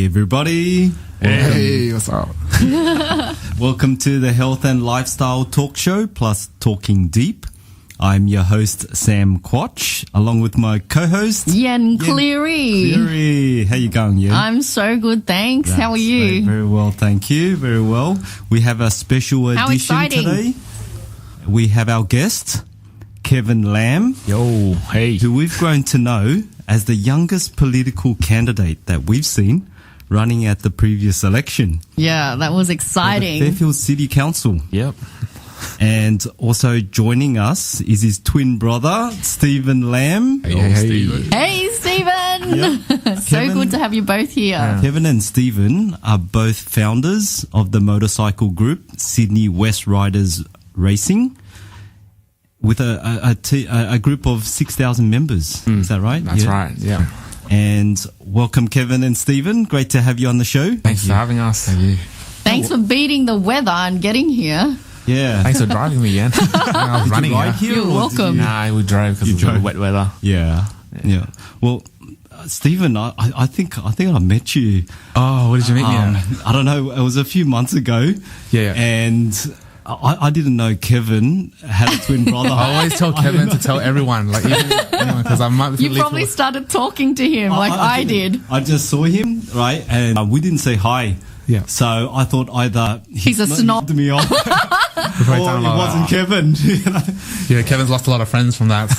everybody. Hey, what's up? Welcome to the Health and Lifestyle Talk Show plus Talking Deep. I'm your host, Sam Quatch, along with my co-host, Yen Cleary. Cleary. How you going, Yen? I'm so good, thanks. How are you? Very well, thank you. Very well. We have a special edition today. We have our guest, Steven Lam. Yo, hey. Who we've grown to know as the youngest political candidate that we've seen running at the previous election. Yeah, that was exciting. For the Fairfield City Council. Yep. And also joining us is his twin brother, Steven Lam. Hey, Steven. Hey, Steven. Yep. So good to have you both here. Kevin and Steven are both founders of the motorcycle group Sydney West Riders Racing, with a group of 6,000 members. Is that right? That's right, yeah. And welcome, Kevin and Steven. Great to have you on the show. Thanks for having us. Thank you. Thanks for beating the weather and getting here. Yeah. Thanks for driving me again. I was running here. You're welcome. Nah, we drove because of the wet weather. Yeah. Well, Steven, I think I met you. Oh, what did you meet me at? I don't know. It was a few months ago. Yeah. And I didn't know Kevin had a twin brother. I always tell Kevin to tell everyone, like even because I might. You probably started talking to him like I did. I just saw him, right, and we didn't say hi. Yeah. So I thought either He's a snob. me off, or it wasn't Kevin. Yeah, Kevin's lost a lot of friends from that.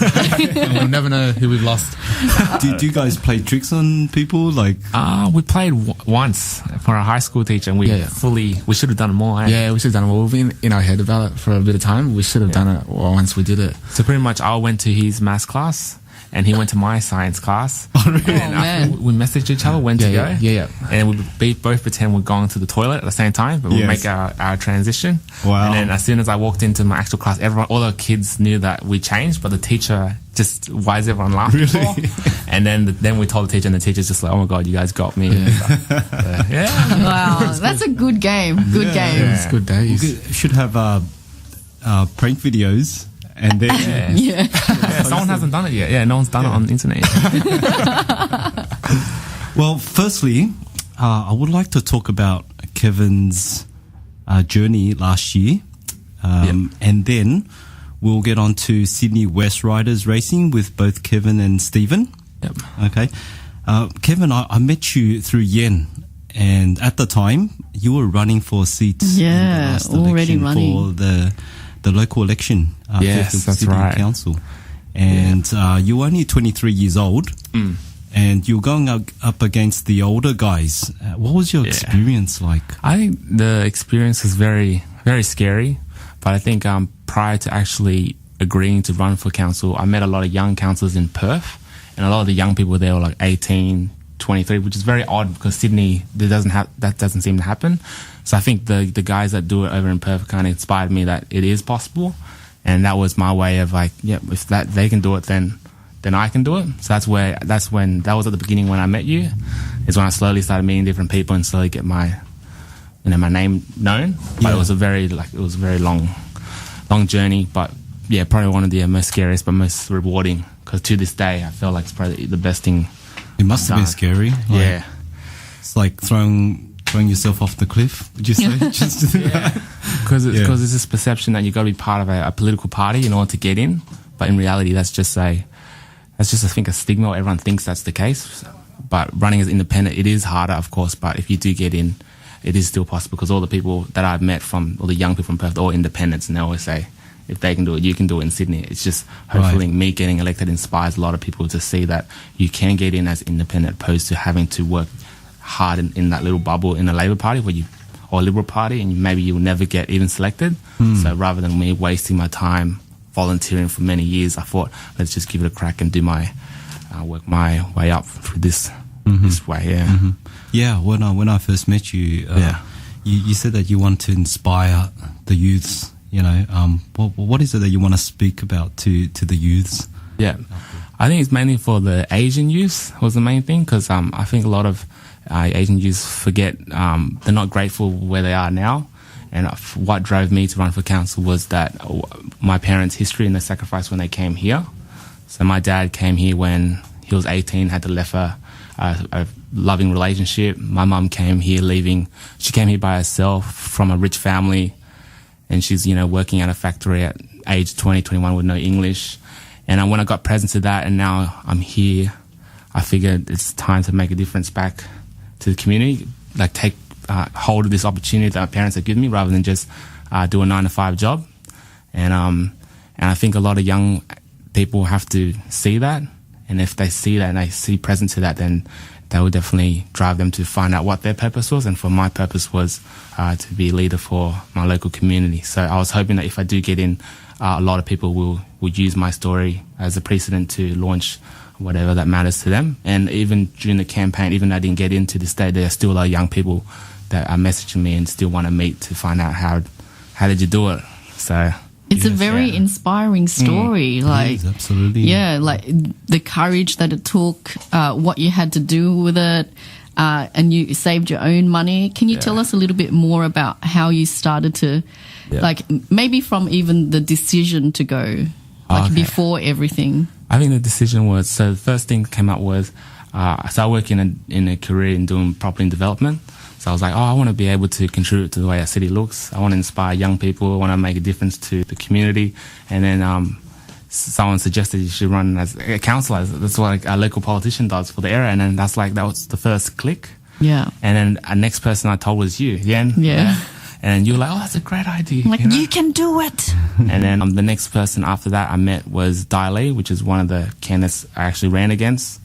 And we'll never know who we've lost. Do you guys play tricks on people? Like, we played once for a high school teacher, and we should have done it more. Eh? Yeah, we should have done it more. We've been in our head about it for a bit of time. We should have done it once we did it. So pretty much, I went to his maths class, and he went to my science class. Oh, really? And after we messaged each other when to go. Yeah. And we both pretend we're going to the toilet at the same time, but we make our transition. Wow. And then as soon as I walked into my actual class, all the kids knew that we changed, but the teacher just, why is everyone laughing for? And then we told the teacher, and the teacher's just like, oh my God, you guys got me. Yeah. Wow, that's a good game. Good game. Yeah. It's good days. We should have prank videos. And then, someone hasn't done it yet. Yeah, no one's done it on the internet yet. Well, firstly, I would like to talk about Kevin's journey last year. And then we'll get on to Sydney West Riders Racing with both Kevin and Steven. Yep. Okay. Kevin, I met you through Yen. And at the time, you were running for a seat in the last already election running. for the local election, yes, Fairfield that's City right. Council. And you were only 23 years old, and you were going up against the older guys. What was your experience like? I think the experience was very, very scary, but I think prior to actually agreeing to run for council, I met a lot of young councillors in Perth, and a lot of the young people there were like 18, 23, which is very odd because Sydney, that doesn't seem to happen. So I think the guys that do it over in Perth kind of inspired me that it is possible, and that was my way of like, if they can do it, then I can do it. So that was at the beginning when I met you, is when I slowly started meeting different people and slowly get my name known. But it was a very long journey. But yeah, probably one of the most scariest but most rewarding, because to this day I feel like it's probably the best thing. It must have been scary. Yeah, it's like throwing yourself off the cliff. Would you say? Because there's this perception that you got to be part of a political party in order to get in, but in reality, that's just I think a stigma. Everyone thinks that's the case, but running as independent, it is harder, of course. But if you do get in, it is still possible, because all the people that I've met all the young people from Perth, they're all independents, and they always say, if they can do it, you can do it in Sydney. It's just hopefully me getting elected inspires a lot of people to see that you can get in as independent, opposed to having to work hard in that little bubble in the Labor Party or Liberal Party, and maybe you'll never get even selected. So rather than me wasting my time volunteering for many years, I thought, let's just give it a crack and do work my way up through this way. Yeah. When I first met you, you said that you want to inspire the youths. What is it that you want to speak about to the youths? Yeah, I think it's mainly for the Asian youth was the main thing, because I think a lot of Asian youth forget they're not grateful where they are now. And what drove me to run for council was that my parents' history and the sacrifice when they came here. So my dad came here when he was 18, had to leave a a loving relationship. My mum came here she came here by herself from a rich family, and she's, working at a factory at age 20, 21 with no English. And when I got present to that, and now I'm here, I figured it's time to make a difference back to the community, like take hold of this opportunity that my parents have given me rather than just do a 9-to-5 job. And I think a lot of young people have to see that. And if they see that and they see present to that, then that will definitely drive them to find out what their purpose was. And for my purpose was to be a leader for my local community. So I was hoping that if I do get in, a lot of people will use my story as a precedent to launch whatever that matters to them. And even during the campaign, even though I didn't get into this day, there are still a lot of young people that are messaging me and still want to meet to find out how did you do it. So it's a very inspiring story. Like, it is, absolutely. Yeah, like the courage that it took, what you had to do with it, and you saved your own money. Can you tell us a little bit more about how you started to, like, maybe from even the decision to go, like before everything? I think the decision was, so the first thing that came out was, I started working in a career in doing property development. So I was like, I want to be able to contribute to the way our city looks. I want to inspire young people. I want to make a difference to the community. And then someone suggested you should run as a councillor. That's what a local politician does for the area. And then that was the first click. Yeah. And then the next person I told was you, Yen. Yeah. And you were like, that's a great idea. Like, you can do it. And then the next person after that I met was Dai Lee, which is one of the candidates I actually ran against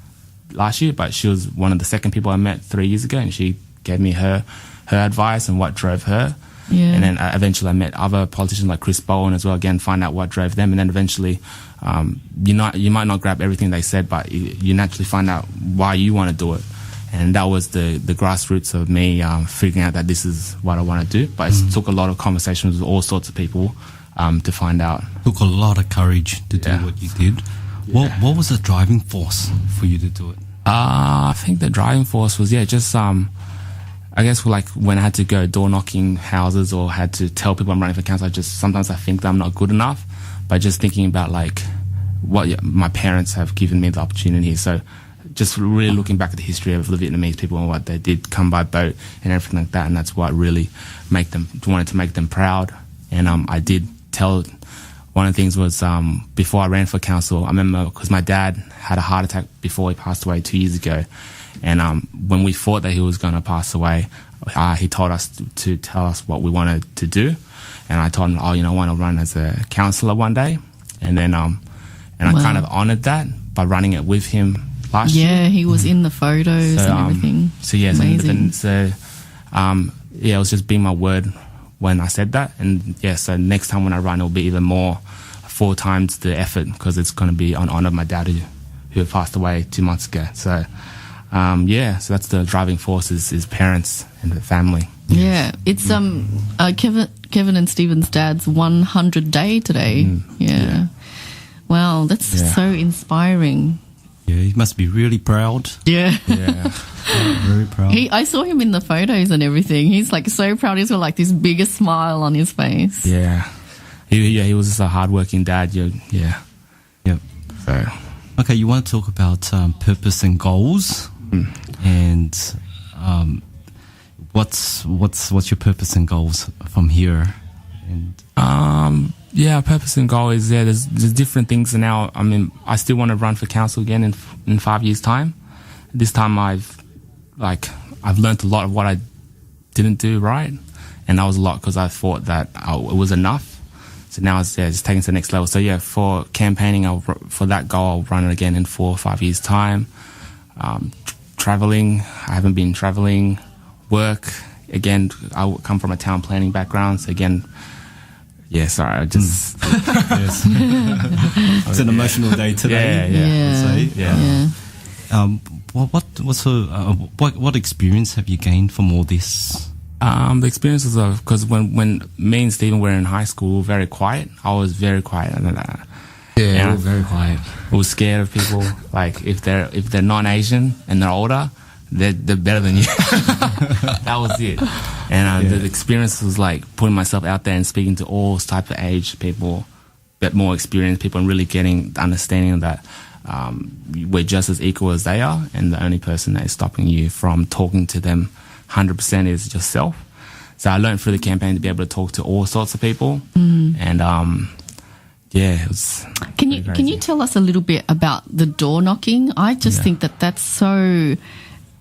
last year. But she was one of the second people I met 3 years ago. And she gave me her advice and what drove her. Yeah. And then eventually I met other politicians like Chris Bowen as well, again, find out what drove them. And then eventually you might not grab everything they said, but you naturally find out why you want to do it. And that was the grassroots of me figuring out that this is what I want to do. But it took a lot of conversations with all sorts of people to find out. Took a lot of courage to do what you did. Yeah. What was the driving force for you to do it? I think the driving force was, just I guess like when I had to go door knocking houses or had to tell people I'm running for council, sometimes I think that I'm not good enough. But just thinking about like what my parents have given me the opportunity. So just really looking back at the history of the Vietnamese people and what they did come by boat and everything like that. And that's what really wanted to make them proud. And I did tell, one of the things was before I ran for council, I remember because my dad had a heart attack before he passed away 2 years ago. And when we thought that he was going to pass away, he told us to tell us what we wanted to do. And I told him, I want to run as a councillor one day. And then I kind of honoured that by running it with him last year. Yeah, he was in the photos and everything. So yeah, amazing. It was just being my word when I said that. And so next time when I run, it'll be even more 4 times the effort because it's going to be on honour of my dad who passed away 2 months ago. So so that's the driving force is parents and the family. Yeah, it's Kevin and Steven's dad's 100 day today. Yeah. Wow, that's so inspiring. Yeah, he must be really proud. Yeah. Yeah. Very proud. I saw him in the photos and everything. He's like so proud. He's got like this biggest smile on his face. Yeah. He was just a hardworking dad. Yeah. Yep. So. Okay, you want to talk about purpose and goals, and what's your purpose and goals from here? And purpose and goal is there's different things now. I mean, I still want to run for council again in 5 years' time. This time I've learned a lot of what I didn't do right, and that was a lot because I thought that it was enough. So now it's taking it to the next level. So for campaigning, for that goal, I'll run it again in 4 or 5 years' time. Traveling, I haven't been traveling. Work, again, I come from a town planning background. So again, sorry, I just... Yes. It's an emotional day today. Yeah. What experience have you gained from all this? The experiences of, because when me and Steven were in high school, we were very quiet. I was very quiet. Yeah, we were very quiet. I was scared of people. Like if they're non-Asian and they're older, they're better than you. That was it. And the experience was like putting myself out there and speaking to all types of age people, but more experienced people, and really getting the understanding that we're just as equal as they are, and the only person that is stopping you from talking to them 100% is yourself. So I learned through the campaign to be able to talk to all sorts of people, and it was. Can you tell us a little bit about the door knocking? I just think that's so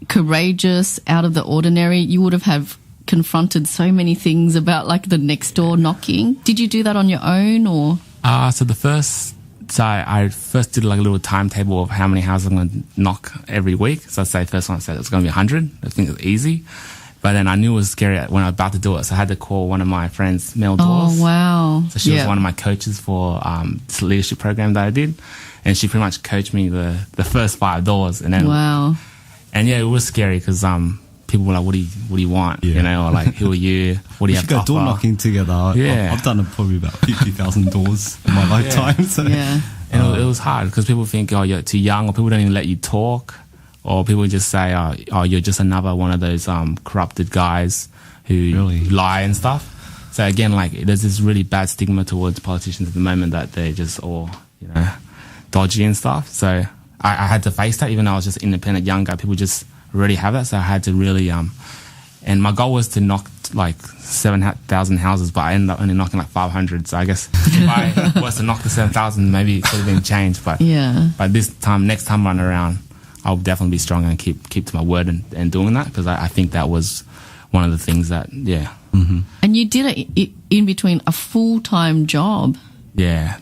courageous, out of the ordinary. You would have confronted so many things about like the next door knocking. Did you do that on your own, or? So I first did like a little timetable of how many houses I'm going to knock every week. So I say first one I said it's going to be 100. I think it's easy. But then I knew it was scary when I was about to do it. So I had to call one of my friends, Mel Dawes. Oh, wow. So she was one of my coaches for this leadership program that I did. And she pretty much coached me the first 5 doors. And then, wow. And yeah, it was scary because people were like, what do you want? You know, or like, who are you? What do you have to offer? We should go door knocking together. Yeah. I've done probably about 50,000 doors in my lifetime. So. Yeah. And it was hard because people think, oh, you're too young, or people don't even let you talk. Or people just say, oh, you're just another one of those corrupted guys who lie and stuff. So again, like, there's this really bad stigma towards politicians at the moment that they're just all, dodgy and stuff. So I had to face that, even though I was just independent young guy. People just already have that. So I had to really, and my goal was to knock like 7,000 houses, but I ended up only knocking like 500. So I guess if I was to knock the 7,000, maybe it could have been changed. But next time run around, I'll definitely be strong and keep to my word and doing that, because I think that was one of the things that, Mm-hmm. And you did it in between a full-time job. Yeah.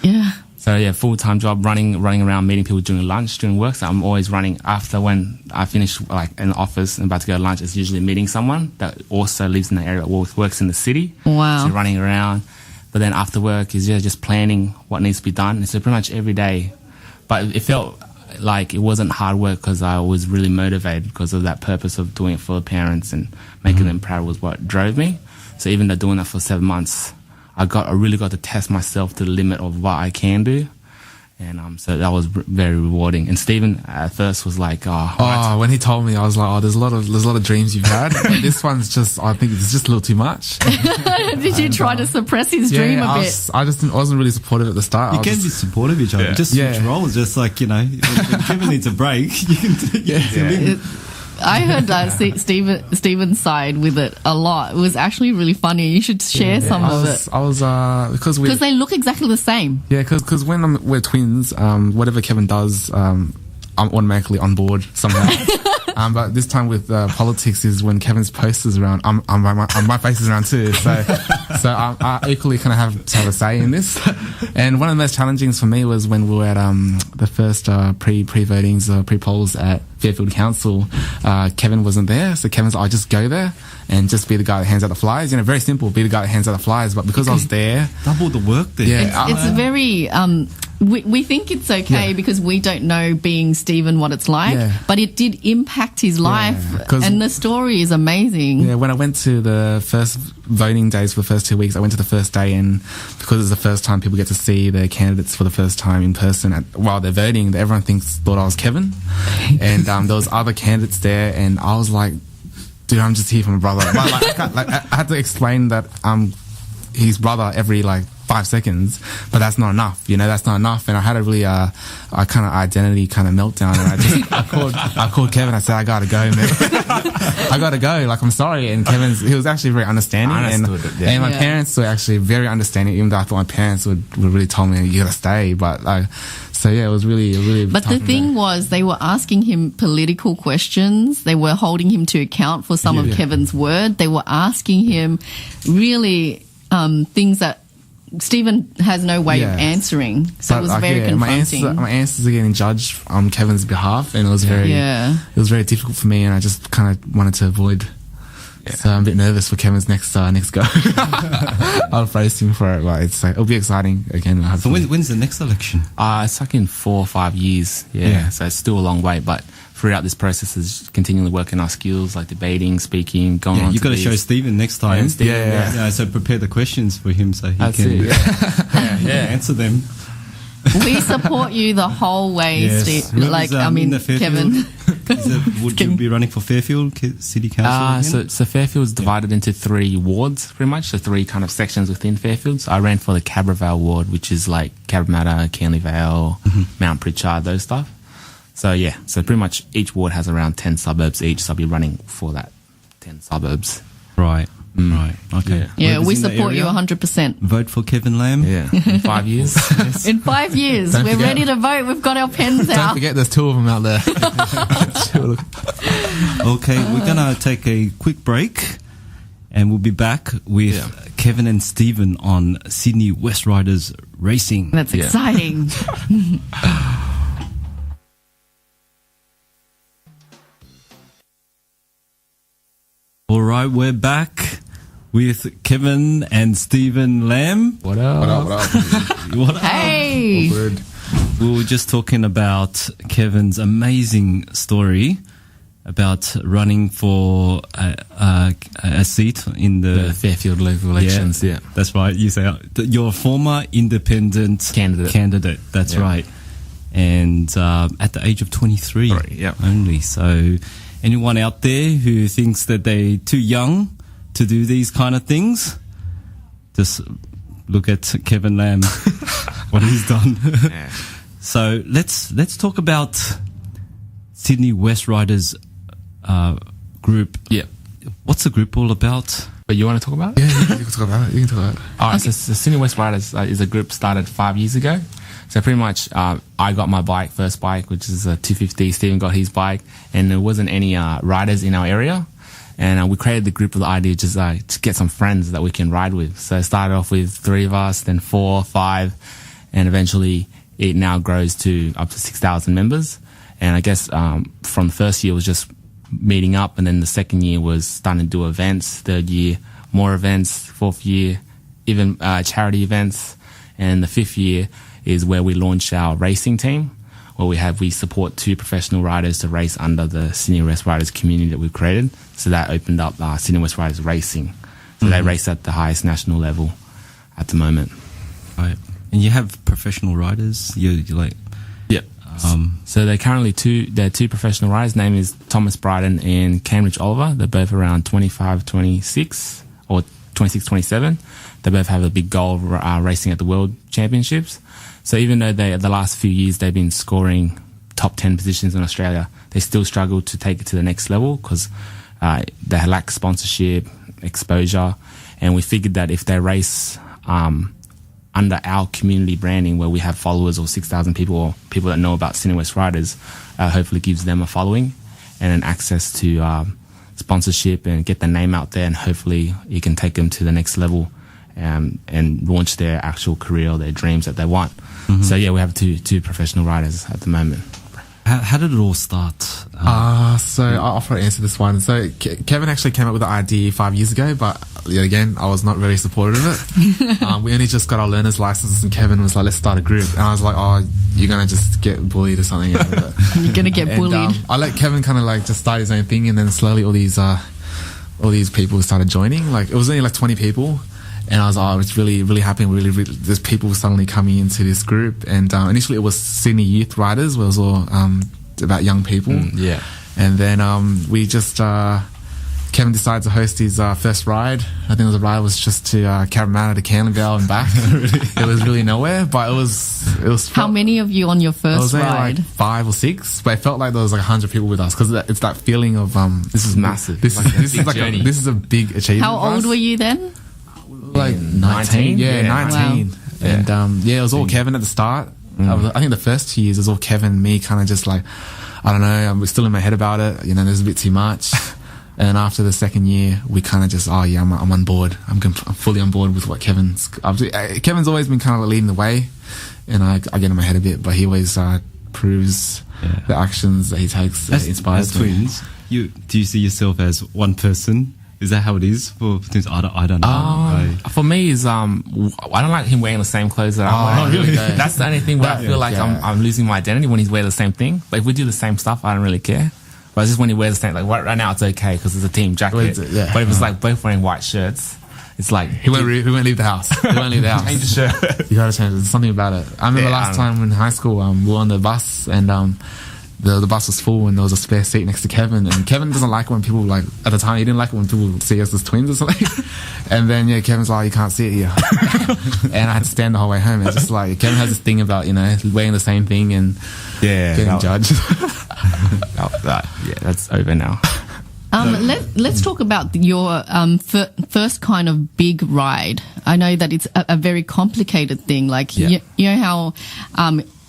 Yeah. So full-time job, running around, meeting people during lunch, during work. So I'm always running after when I finish like in the office and about to go to lunch. It's usually meeting someone that also lives in the area, works in the city. Wow. So running around. But then after work is just planning what needs to be done. And so pretty much every day. But it felt like it wasn't hard work because I was really motivated because of that purpose of doing it for the parents and making them proud was what drove me. So even though doing that for 7 months, I really got to test myself to the limit of what I can do. And so that was very rewarding. And Steven at first was like, when he told me, I was like, there's a lot of dreams you've had. But this one's I think it's just a little too much. Did you try to suppress his dream a bit? I wasn't really supportive at the start. You can be supportive of each other. Just switch roles. Just like, when Kevin needs a break, you can I heard Steven's side with it a lot. It was actually really funny. You should share some of it. I was because they look exactly the same. Yeah, because when we're twins, whatever Kevin does, I'm automatically on board somehow. But this time with politics is when Kevin's post is around, my face is around too. So I equally kind of have to have a say in this. And one of the most challenging for me was when we were at the first pre-votings, pre-polls at Fairfield Council. Kevin wasn't there, so Kevin's like, I'll just go there and just be the guy that hands out the flyers. Very simple, be the guy that hands out the flyers. But because I was there, double the work there. Yeah, it's very. We think it's okay because we don't know being Steven what it's like, but it did impact his life, and the story is amazing. Yeah, when I went to the first voting days for the first 2 weeks, I went to the first day, and because it's the first time people get to see their candidates for the first time in person while they're voting, everyone thought I was Kevin, and there was other candidates there, and I was like, dude, I'm just here for my brother. But, I had to explain that I'm his brother every 5 seconds, but that's not enough. That's not enough. And I had a really kind of identity kind of meltdown, and I called Kevin. I said, I gotta go, man. I gotta go. I'm sorry. And he was actually very understanding, and my parents were actually very understanding. Even though I thought my parents would really tell me you gotta stay, but it was really. But the thing was, they were asking him political questions. They were holding him to account for some of Kevin's word. They were asking him really things that Steven has no way of answering, so it was very confronting. My answers are getting judged on Kevin's behalf, and it was very difficult for me, and I just kind of wanted to avoid. Yeah. So I'm a bit nervous for Kevin's next go. I'll praise him for it, but it'll be exciting again. So when's the next election? It's in 4 or 5 years. Yeah, so it's still a long way, but throughout this process is continually working our skills, like debating, speaking, going on. You've got to show Steven next time. So prepare the questions for him so he can answer them. We support you the whole way, Steve. Kevin. Would you be running for Fairfield City Council again? So Fairfield's divided into 3 wards, pretty much. So 3 kind of sections within Fairfield. So I ran for the Cabra Vale ward, which is like Cabramatta, Canley Vale, Mount Pritchard, those stuff. So yeah, so pretty much each ward has around 10 suburbs each. So I'll be running for that 10 suburbs. Right. Right. Okay. Yeah, we support you 100%. Vote for Kevin Lam. Yeah. In 5 years. Yes. In 5 years, we're ready to vote. We've got our pens out. Don't forget, there's 2 of them out there. Okay, we're gonna take a quick break, and we'll be back with Kevin and Steven on Sydney West Riders Racing. That's exciting. All right, we're back with Kevin and Steven Lam. What up? What up? Hey! We were just talking about Kevin's amazing story about running for a seat in the Fairfield local elections. Yeah. That's right. You say you're a former independent candidate. That's right. And at the age of 23 only. So anyone out there who thinks that they're too young to do these kind of things, just look at Kevin Lam, what he's done. So let's talk about Sydney West Riders group. Yeah. What's the group all about? But you want to talk about it? Yeah, you can talk about it. All right, so Sydney West Riders is a group started 5 years ago. So pretty much, I got my first bike, which is a 250. Steven got his bike, and there wasn't any riders in our area. And we created the group with the idea just to get some friends that we can ride with. So it started off with 3 of us, then 4, 5, and eventually it now grows to up to 6,000 members. And I guess from the first year it was just meeting up, and then the second year was starting to do events, third year more events, fourth year even charity events, and the fifth year is where we launched our racing team, where we support 2 professional riders to race under the Sydney West Riders community that we've created. So that opened up Sydney West Riders Racing. So they race at the highest national level at the moment. Right. And you have professional riders? You're like... Yep. So they're currently 2 professional riders. Name is Thomas Bryden and Cambridge Oliver. They're both around 25, 26 or 26, 27. They both have a big goal of racing at the World Championships. So even though the last few years they've been scoring top 10 positions in Australia, they still struggle to take it to the next level because they lack sponsorship, exposure. And we figured that if they race under our community branding, where we have followers or 6,000 people or people that know about Sydney West Riders, hopefully gives them a following and an access to sponsorship and get their name out there, and hopefully it can take them to the next level and launch their actual career or their dreams that they want. So yeah, we have two professional riders at the moment. How did it all start? So I'll probably answer this one. So Kevin actually came up with the idea 5 years ago, but again, I was not very supportive of it. We only just got our learner's license, and Kevin was like, let's start a group. And I was like, oh, you're going to just get bullied or something out of it. You're going to get bullied. I let Kevin kind of like just start his own thing, and then slowly all these people started joining. Like, it was only like 20 people. And I was really, really happy. There's people suddenly coming into this group. And initially it was Sydney Youth Riders, where it was all about young people. And then we just, Kevin decided to host his first ride. I think the ride was just to Cabramatta to Canley Vale and back. It was really nowhere, but it was. How many of you on your first ride? Like 5 or 6, but it felt like there was like 100 people with us, because it's that feeling of this is massive. This is a big achievement. How old were you then? Like 19. Yeah, 19. Wow. And it was all Kevin at the start. I think the first 2 years it was all Kevin, me kind of just like, I don't know, I'm still in my head about it, there's a bit too much. And after the second year we kind of just, I'm on board. I'm fully on board with what Kevin's always been kind of leading the way, and I get in my head a bit, but he always proves the actions that he takes that inspires me. Twins, do you see yourself as one person? Is that how it is for twins? I don't know. For me, is I don't like him wearing the same clothes that I'm wearing. Really? That's the only thing where I feel like I'm losing my identity when he's wearing the same thing. Like, if we do the same stuff, I don't really care. But it's just when he wears the same, like right now it's okay because it's a team jacket. But if it's like both wearing white shirts, it's like he won't leave the house. He won't leave the house. Change the shirt. You gotta change it. There's something about it. I remember last time in high school, we were on the bus, and the bus was full and there was a spare seat next to Kevin, and Kevin doesn't like it when people, like, at the time he didn't like it when people see us as twins or something. And then Kevin's like, you can't sit here. And I had to stand the whole way home. And just like, Kevin has this thing about, wearing the same thing and getting judged. That's over now. Let's talk about your first kind of big ride. I know that it's a very complicated thing. Like, you know how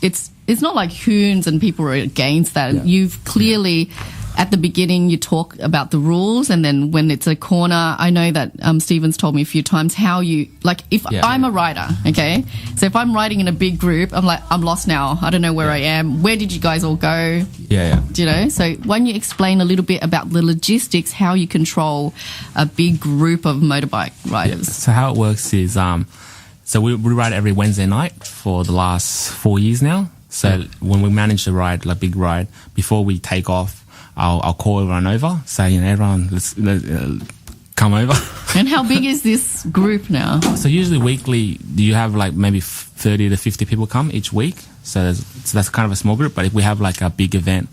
it's not like Hoons and people are against that. Yeah. You've clearly, at the beginning, you talk about the rules, and then when it's a corner, I know that Steven's told me a few times how you, like, if I'm a rider, okay? So if I'm riding in a big group, I'm like, I'm lost now. I don't know where I am. Where did you guys all go? Do So why don't you explain a little bit about the logistics, how you control a big group of motorbike riders? So how it works is, so we ride every Wednesday night for the last 4 years now. So when we manage the ride, like big ride, before we take off, I'll call everyone over, say, everyone, let's come over. And how big is this group now? So usually weekly, you have like maybe 30 to 50 people come each week. So that's kind of a small group. But if we have like a big event,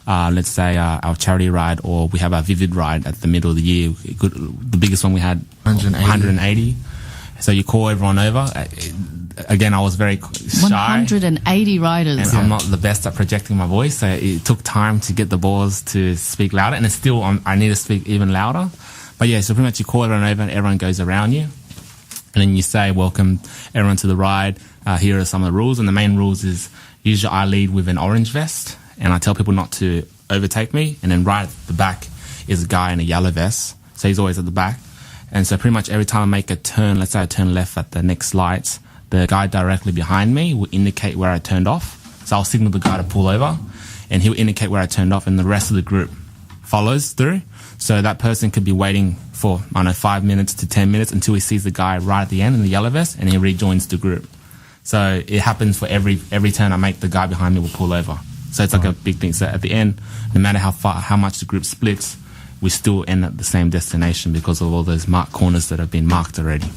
let's say our charity ride, or we have our Vivid ride at the middle of the year, the biggest one we had, 180. So you call everyone over. Again, I was very shy. 180 riders. And I'm not the best at projecting my voice, so it took time to get the balls to speak louder. And it's still, I need to speak even louder. But so pretty much you call everyone over and everyone goes around you. And then you say, welcome everyone to the ride. Here are some of the rules. And the main rules is usually I lead with an orange vest and I tell people not to overtake me. And then right at the back is a guy in a yellow vest. So he's always at the back. And so pretty much every time I make a turn, let's say I turn left at the next lights, the guy directly behind me will indicate where I turned off. So I'll signal the guy to pull over and he'll indicate where I turned off, and the rest of the group follows through. So that person could be waiting for, 5 minutes to 10 minutes until he sees the guy right at the end in the yellow vest, and he rejoins the group. So it happens for every turn I make, the guy behind me will pull over. So it's like a big thing. So at the end, no matter how much the group splits, we still end at the same destination because of all those marked corners that have been marked already.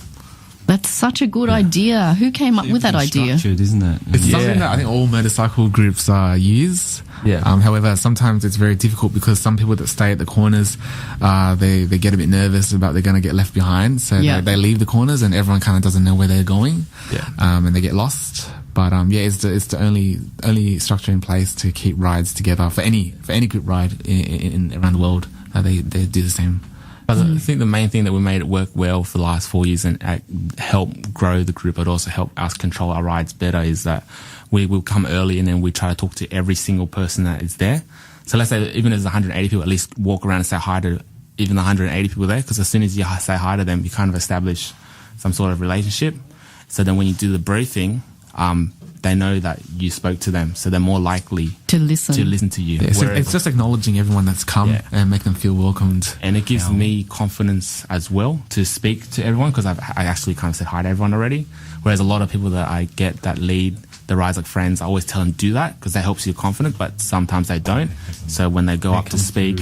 That's such a good idea. Who came up with that idea? Structured, isn't it? It's something that I think all motorcycle groups use. Yeah. However, sometimes it's very difficult because some people that stay at the corners, they get a bit nervous about they're going to get left behind. So they leave the corners and everyone kind of doesn't know where they're going. Yeah. And they get lost. But it's the only structure in place to keep rides together for any group ride in around the world. They do the same. But I think the main thing that we made it work well for the last 4 years and help grow the group, but also help us control our rides better, is that we will come early and then we try to talk to every single person that is there. So let's say even if there's 180 people, at least walk around and say hi to even the 180 people there, because as soon as you say hi to them, you kind of establish some sort of relationship. So then when you do the briefing, they know that you spoke to them, so they're more likely to listen to you. Yeah, so it's just acknowledging everyone that's come and make them feel welcomed. And it gives me confidence as well to speak to everyone, because I actually kind of said hi to everyone already. Whereas a lot of people that I get that lead the rides like friends, I always tell them do that because that helps you confident, but sometimes they don't. So when they go up to speak,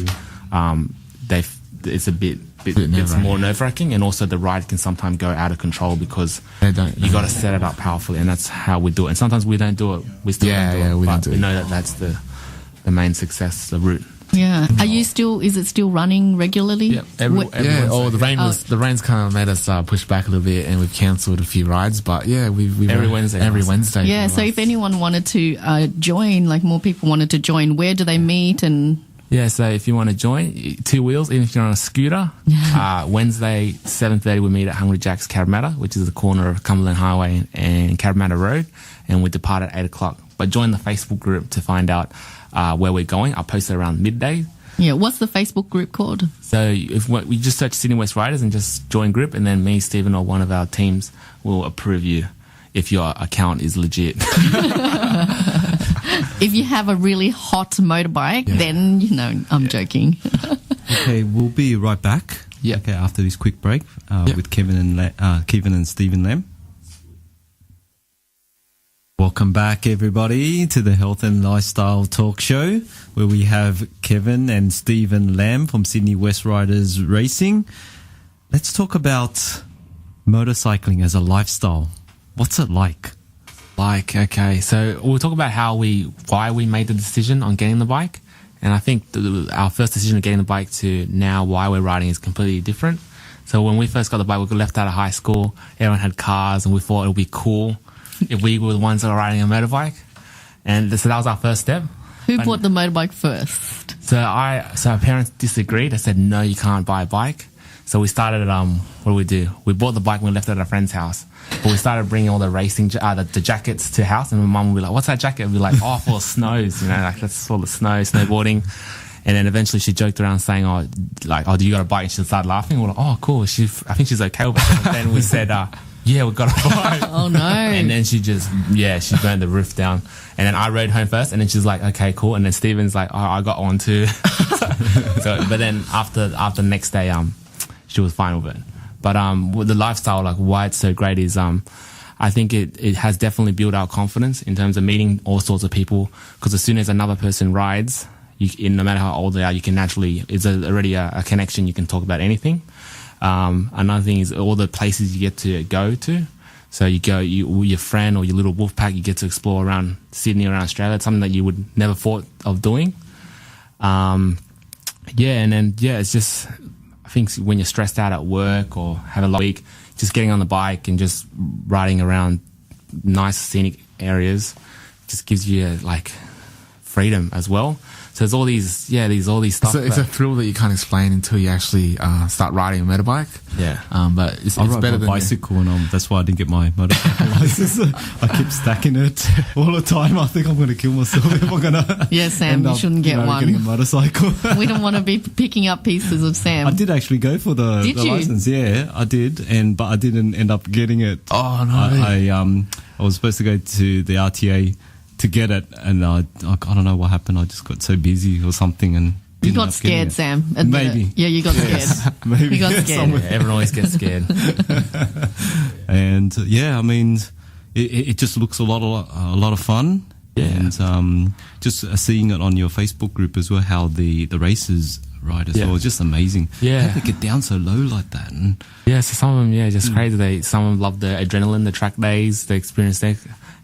it's a bit it's more nerve-wracking, and also the ride can sometimes go out of control because you got to set it up powerfully, and that's how we do it. And sometimes we don't do it. We still don't do it. We know that that's the main success, the route. Yeah. Are you still? Is it still running regularly? Yeah. The rain's kind of made us push back a little bit, and we've cancelled a few rides. But we every Wednesday. Yeah. So if anyone wanted to join, like more people wanted to join, where do they meet? And so if you want to join, 2 wheels, even if you're on a scooter, Wednesday 7:30 we meet at Hungry Jack's Cabramatta, which is the corner of Cumberland Highway and Cabramatta Road, and we depart at 8 o'clock. But join the Facebook group to find out where we're going. I'll post it around midday. Yeah, what's the Facebook group called? So if we just search Sydney West Riders and just join group, and then me, Steven, or one of our teams will approve you if your account is legit. If you have a really hot motorbike, then, I'm joking. Okay, we'll be right back. Yeah. Okay, after this quick break with Kevin and Steven Lam. Welcome back, everybody, to the Health and Lifestyle Talk Show, where we have Kevin and Steven Lam from Sydney West Riders Racing. Let's talk about motorcycling as a lifestyle. What's it like? bike. Okay, so we'll talk about why we made the decision on getting the bike. And I think our first decision of getting the bike to now why we're riding is completely different. So when we first got the bike, we got left out of high school. Everyone had cars, and we thought it would be cool if we were the ones that were riding a motorbike. And so that was our first step. Who bought the motorbike first? So our parents disagreed. They said, no, you can't buy a bike. So we started, what did we do? We bought the bike and we left it at a friend's house. But we started bringing all the racing, the jackets to house. And my mum would be like, what's that jacket? We'd be like, oh, for snows, like that's for the snowboarding. And then eventually she joked around saying, do you got a bike? And she started laughing. We're like, oh, cool. I think she's okay with it. And then we said, yeah, we got a bike. Oh, no. And then she burned the roof down. And then I rode home first. And then she's like, okay, cool. And then Steven's like, oh, I got one too. But then after the next day, she was fine with it. But with the lifestyle, like why it's so great is I think it has definitely built our confidence in terms of meeting all sorts of people. Because as soon as another person rides, no matter how old they are, you can naturally, it's already a connection. You can talk about anything. Another thing is all the places you get to go to. So your friend or your little wolf pack, you get to explore around Sydney, around Australia. It's something that you would never thought of doing. It's just, I think when you're stressed out at work or have a long week, just getting on the bike and just riding around nice scenic areas just gives you freedom as well. So there's all these stuff. It's a thrill that you can't explain until you actually start riding a motorbike. Yeah. But it's ride better my than bicycle, and that's why I didn't get my motorcycle license. I keep stacking it all the time. I think I'm going to kill myself if I'm going to. Yeah, Sam, you shouldn't get one. Getting a motorcycle. We don't want to be picking up pieces of Sam. I did actually go for the license. Yeah, I did, but I didn't end up getting it. Oh no! I was supposed to go to the RTA to get it, and I don't know what happened. I just got so busy or something, and you got scared, Sam. Maybe. Yeah, you got scared. Maybe. You got scared. Yeah, everyone always gets scared. And I mean, it just looks a lot of fun. Yeah. And just seeing it on your Facebook group as well, how the races ride as well, it's just amazing. Yeah. How they get down so low like that. And so some of them, just crazy. Some of them love the adrenaline, the track days, the experience there.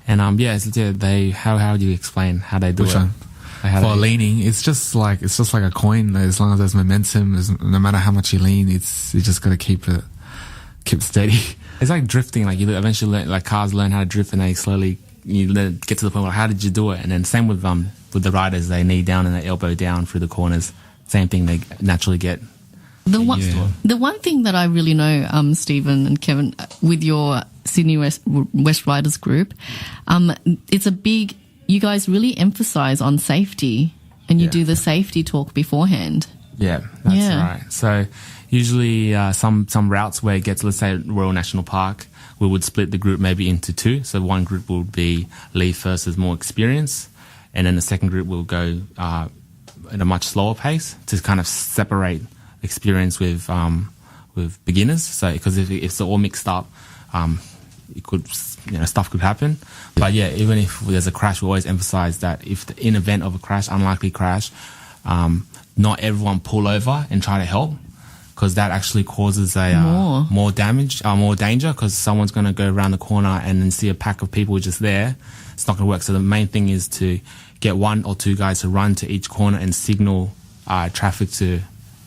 And how do you explain how they do Which it? one? For leaning, it's just like a coin. As long as there's momentum, no matter how much you lean, you just got to keep steady. It's like drifting. Like you eventually learn, cars learn how to drift, and they slowly get to the point where how did you do it? And then same with the riders, they knee down and they elbow down through the corners. Same thing, they naturally get. The one thing that I really know, Stephen and Kevin, with your Sydney West Riders group, you guys really emphasize on safety, and you do the safety talk beforehand. Yeah, that's right. So usually some routes where it gets, let's say Royal National Park, we would split the group maybe into two. So one group will leave first as more experience, and then the second group will go at a much slower pace to kind of separate experience with beginners. So because if it's all mixed up, it could, stuff could happen. But even if there's a crash, we always emphasize that in event of a crash, unlikely crash, not everyone pull over and try to help, because that actually causes more damage, more danger, because someone's going to go around the corner and then see a pack of people just there. It's not going to work. So the main thing is to get one or two guys to run to each corner and signal traffic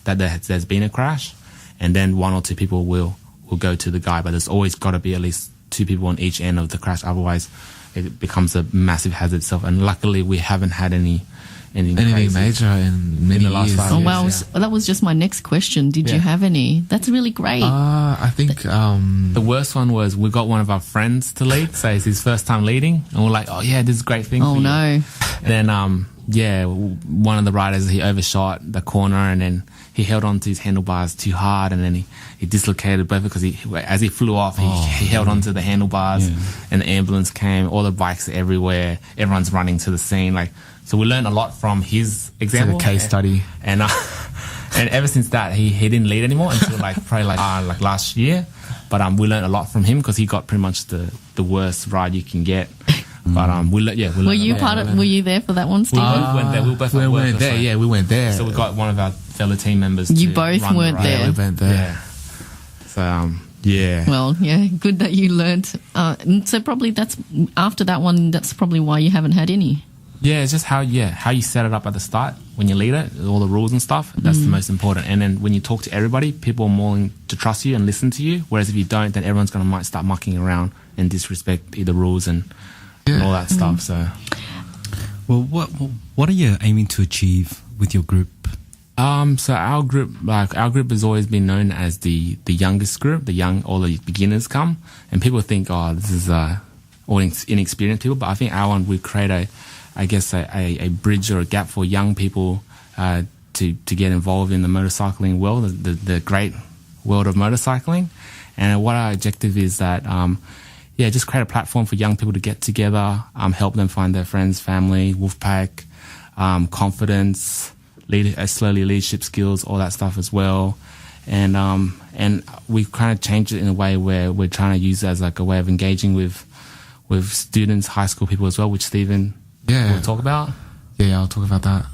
that there's been a crash, and then one or two people will go to the guy. But there's always got to be at least two people on each end of the crash, otherwise it becomes a massive hazard itself. And luckily we haven't had anything major in many years. Oh wow, that was just my next question. Did you have any? That's really great. I think the worst one was we got one of our friends to lead, so it's his first time leading, and we're like, oh yeah, this is a great thing. Oh no. Then one of the riders, he overshot the corner, and then he held on to his handlebars too hard, and then he dislocated both, because as he flew off, he held on to the handlebars, and the ambulance came, all the bikes are everywhere, everyone's running to the scene. So we learned a lot from his example. It's like a case study. And ever since that, he didn't lead anymore until probably last year. But we learned a lot from him, because he got pretty much the worst ride you can get. But we learned. Were you there for that one, Stephen? We went there. We both went there. Yeah, we went there. So we got one of our fellow team members. You both weren't there. Yeah, we went there. Yeah. So Yeah. Well, yeah, good that you learned. And so probably that's after that one. That's probably why you haven't had any. Yeah, it's just how you set it up at the start when you lead it, all the rules and stuff. That's the most important. And then when you talk to everybody, people are more willing to trust you and listen to you. Whereas if you don't, then everyone's might start mucking around and disrespect the rules and all that stuff. So, well, what are you aiming to achieve with your group? So our group has always been known as the youngest group. All the beginners come, and people think, oh, this is all inexperienced people. But I think our one, we create a bridge or a gap for young people to get involved in the motorcycling world, the great world of motorcycling. And what our objective is that, just create a platform for young people to get together, help them find their friends, family, Wolfpack, confidence, slowly leadership skills, all that stuff as well. And we've kind of changed it in a way where we're trying to use it as like a way of engaging with students, high school people as well, which Steven will talk about. Yeah, I'll talk about that.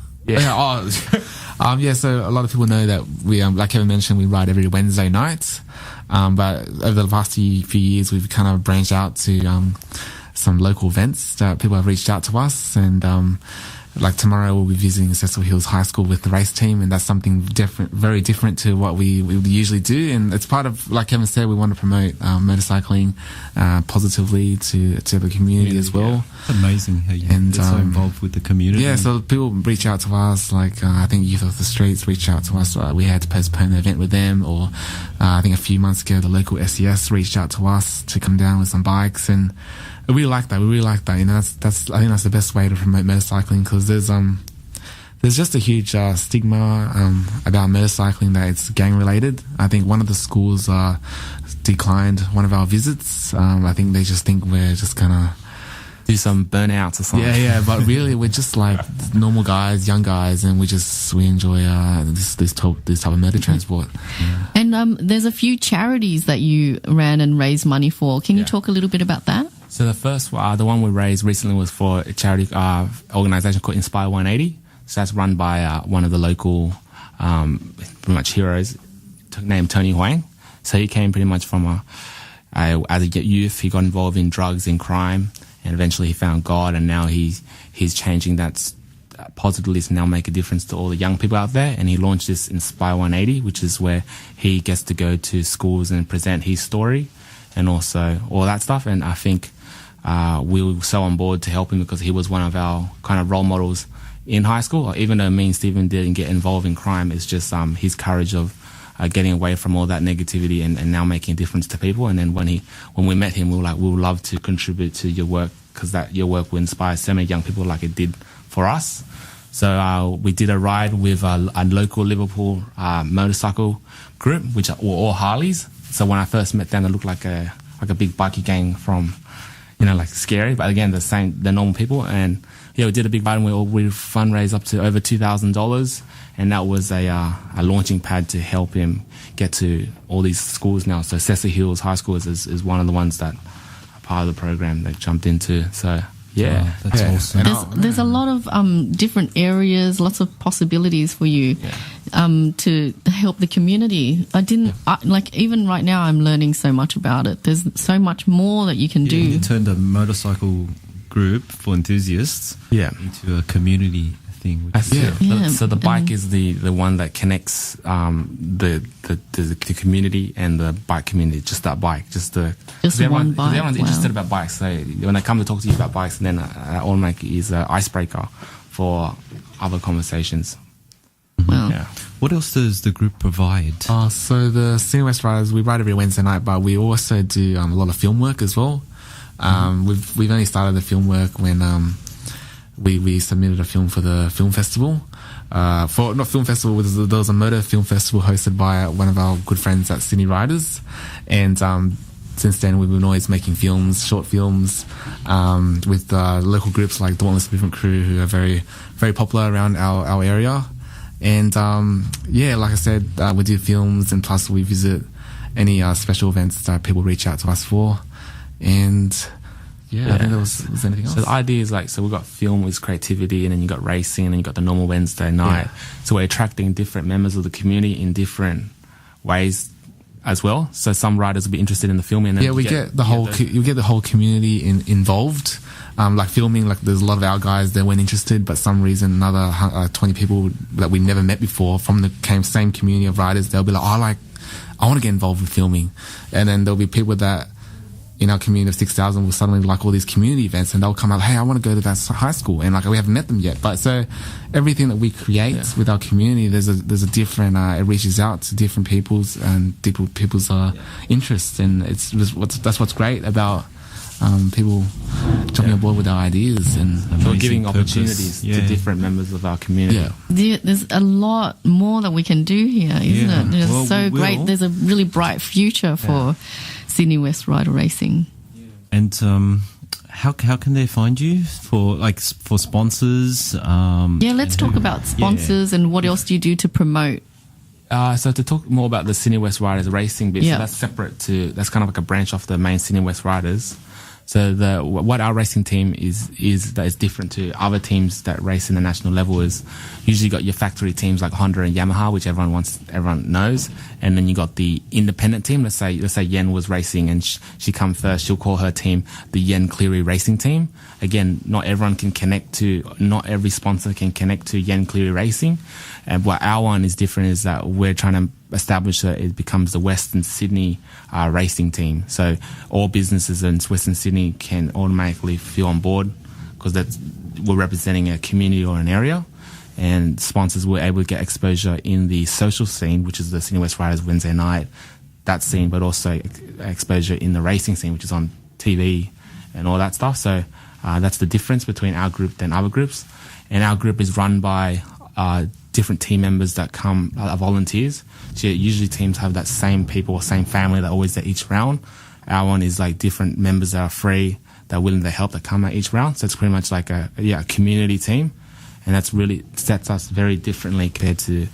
So a lot of people know that we, like Kevin mentioned, we ride every Wednesday night. But over the past few years, we've kind of branched out to some local events that people have reached out to us. And like tomorrow, we'll be visiting Cecil Hills High School with the race team, and that's something different, very different to what we usually do. And it's part of, like Kevin said, we want to promote motorcycling positively to the community as well. Yeah. Amazing how you're so involved with the community. Yeah, so people reach out to us, like I think Youth Off the Streets reached out to us. We had to postpone the event with them, or I think a few months ago the local SES reached out to us to come down with some bikes, and we really like that. You know, that's I think that's the best way to promote motorcycling, because there's just a huge stigma about motorcycling that it's gang related. I think one of the schools declined one of our visits. I think they just think we're just gonna do some burnouts or something. Yeah, but really we're just like normal guys, young guys, and we enjoy this type of motor transport. Yeah. And there's a few charities that you ran and raised money for. Can you talk a little bit about that? So the first, the one we raised recently was for a charity organisation called Inspire 180. So that's run by one of the local, pretty much heroes, named Tony Huang. So he came pretty much from as a youth, he got involved in drugs and crime, and eventually he found God, and now he's changing that positively to now make a difference to all the young people out there. And he launched this Inspire 180, which is where he gets to go to schools and present his story and also all that stuff. And I think we were so on board to help him because he was one of our kind of role models in high school. Even though me and Steven didn't get involved in crime, it's just his courage of getting away from all that negativity and now making a difference to people. And then when we met him, we were like, we would love to contribute to your work, because your work will inspire so many young people like it did for us. So we did a ride with a local Liverpool motorcycle group, which were all Harleys. So when I first met them, they looked like a big bikie gang from, like scary, but again, they're normal people. And we did a big ride, and we fundraised up to over $2,000, and that was a launching pad to help him get to all these schools now. So Cecil Hills High School is one of the ones that are part of the program they jumped into. So yeah, that's awesome. There's a lot of different areas, lots of possibilities for you to help the community. Even right now, I'm learning so much about it. There's so much more that you can do. You turned a motorcycle group for enthusiasts into a community thing. So the bike is the one that connects the community and the bike community. Just that bike, just one bike. Everyone's interested about bikes. So when they come to talk to you about bikes, then automatically is an icebreaker for other conversations. Wow. Yeah. What else does the group provide? So the Sydney West Riders, we ride every Wednesday night, but we also do a lot of film work as well. We've only started the film work when we submitted a film for the film festival. There was a motor film festival hosted by one of our good friends at Sydney Riders, and since then we've been always making films, short films, with local groups like Dauntless Movement Crew, who are very, very popular around our area. And like I said, we do films, and plus we visit any special events that people reach out to us for. And I think there was anything else. So the idea is so we've got film with creativity, and then you got racing, and then you got the normal Wednesday night. So we're attracting different members of the community in different ways as well. So some riders will be interested in the filming. And then we get the whole you get the whole community involved. Like filming, like there's a lot of our guys that weren't interested, but some reason another 20 people that we never met before from the same community of riders, they'll be like, I want to get involved with filming. And then there'll be people that in our community of 6,000 will suddenly like all these community events, and they'll come out, hey, I want to go to that high school, and like we haven't met them yet. But so everything that we create with our community, there's a different it reaches out to different people's interests, and that's what's great about people jumping on board with our ideas, and we're giving opportunities to different members of our community. There's a lot more that we can do here, isn't it? It's so great. There's a really bright future for Sydney West Rider Racing. And how can they find you for sponsors? Let's talk about sponsors and what else do you do to promote. So to talk more about the Sydney West Riders Racing bit, so that's separate that's kind of like a branch off the main Sydney West Riders. So what our racing team is that is different to other teams that race in the national level is usually got your factory teams like Honda and Yamaha, which everyone knows, and then you got the independent team. Let's say Yen was racing and she come first. She'll call her team the Yen Cleary Racing Team. Again, not every sponsor can connect to Yen Cleary Racing. And what our one is different is that we're trying to establish that it becomes the Western Sydney racing team. So all businesses in Western Sydney can automatically feel on board because we're representing a community or an area. And sponsors were able to get exposure in the social scene, which is the Sydney West Riders Wednesday night, that scene, but also exposure in the racing scene, which is on TV and all that stuff. So that's the difference between our group and other groups. And our group is run by different team members that come are volunteers. So usually teams have that same people or same family that always at each round. Our one is like different members that are free, that are willing to help, that come at each round. So it's pretty much like a community team, and that's really sets us very differently compared to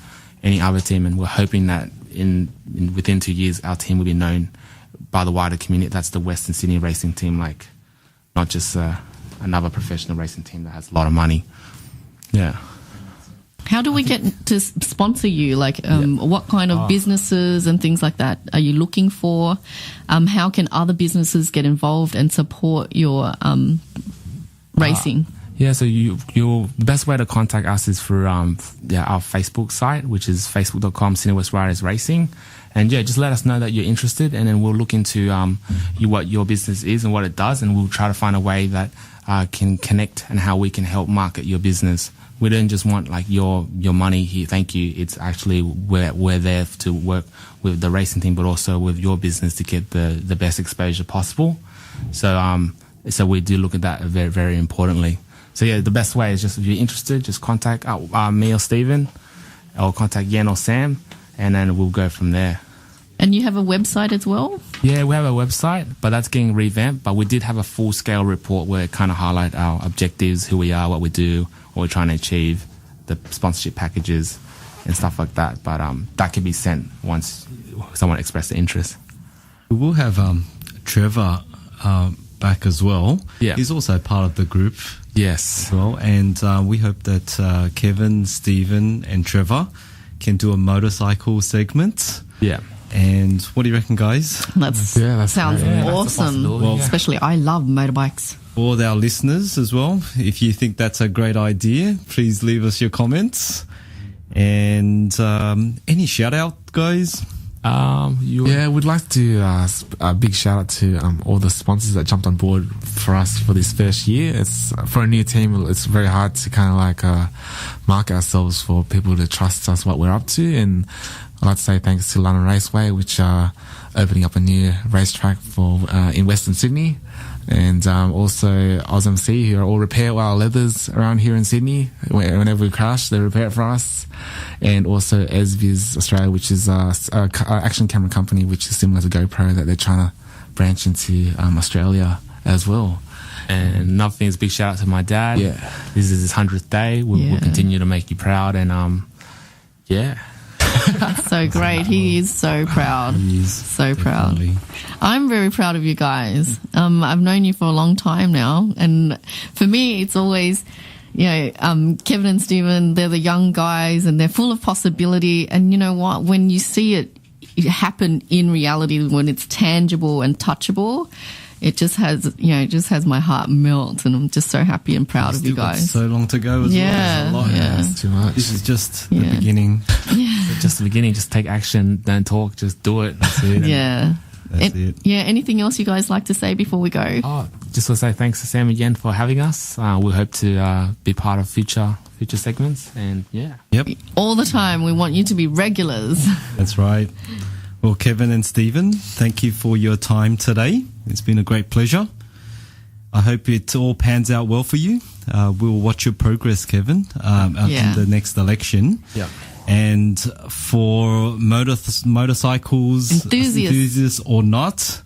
any other team. And we're hoping that within 2 years our team will be known by the wider community. That's the Western Sydney racing team, like not just another professional racing team that has a lot of money. Yeah. How do we get to sponsor you? Like, what kind of businesses and things like that are you looking for? How can other businesses get involved and support your racing? So the best way to contact us is through our Facebook site, which is facebook.com Sydney West Riders Racing. And just let us know that you're interested, and then we'll look into what your business is and what it does, and we'll try to find a way that can connect and how we can help market your business. We don't just want like your money here, thank you. It's actually we're there to work with the racing team, but also with your business to get the best exposure possible. So we do look at that very, very importantly. So the best way is just if you're interested, just contact me or Steven, or contact Yen or Sam, and then we'll go from there. And you have a website as well? Yeah, we have a website, but that's getting revamped. But we did have a full-scale report where it kind of highlight our objectives, who we are, what we do, what we're trying to achieve, the sponsorship packages and stuff like that. But that can be sent once someone expressed interest. We will have Trevor back as well. Yeah. He's also part of the group. Yes. As well. And we hope that Kevin, Stephen and Trevor can do a motorcycle segment. Yeah. And what do you reckon, guys? That sounds awesome. Well, especially I love motorbikes. For our listeners as well, if you think that's a great idea, please leave us your comments. And any shout out, guys? We'd like to a big shout out to all the sponsors that jumped on board for us for this first year. It's for a new team. It's very hard to kind of like market ourselves for people to trust us what we're up to. And I'd like to say thanks to London Raceway, which are opening up a new racetrack for in Western Sydney. And also OzMC, who are all repair our leathers around here in Sydney. Whenever we crash, they repair it for us. And also SViz Australia, which is a action camera company, which is similar to GoPro, that they're trying to branch into Australia as well. And another thing is a big shout out to my dad. Yeah. This is his 100th day. We'll continue to make you proud. And That's so great. He is so proud. He is so definitely proud. I'm very proud of you guys. I've known you for a long time now. And for me, it's always, Kevin and Steven, they're the young guys and they're full of possibility. And you know what? When you see it happen in reality, when it's tangible and touchable, it just has, it just has my heart melt, and I'm just so happy and proud of you guys. So long to go as well. There's a lot. That's too much. This is just the beginning. Just the beginning. Just take action. Don't talk. Just do it. That's it. That's it. Yeah. Anything else you guys like to say before we go? Just want to say thanks to Sam again for having us. We hope to be part of future segments, and Yep. All the time. We want you to be regulars. That's right. Well, Kevin and Steven, thank you for your time today. It's been a great pleasure. I hope it all pans out well for you. We'll watch your progress, Kevin, in the next election. Yeah. And for motorcycles enthusiasts or not,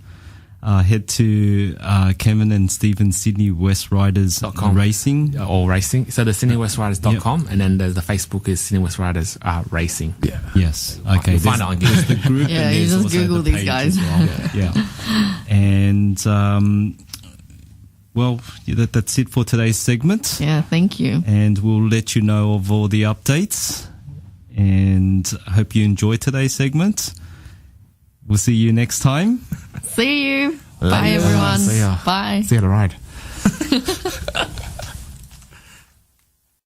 head to Kevin and Steven Sydney West Riders Racing. Or Racing. So the SydneyWestRiders.com, and then the Facebook is Sydney West Riders Racing. Yeah. Yes. Okay. You'll find it on Google. The group. Yeah, you just Google these guys. Well. And that's it for today's segment. Yeah, thank you. And we'll let you know of all the updates. And I hope you enjoyed today's segment. We'll see you next time. See you. Bye, everyone. See ya. Bye. See you at the ride.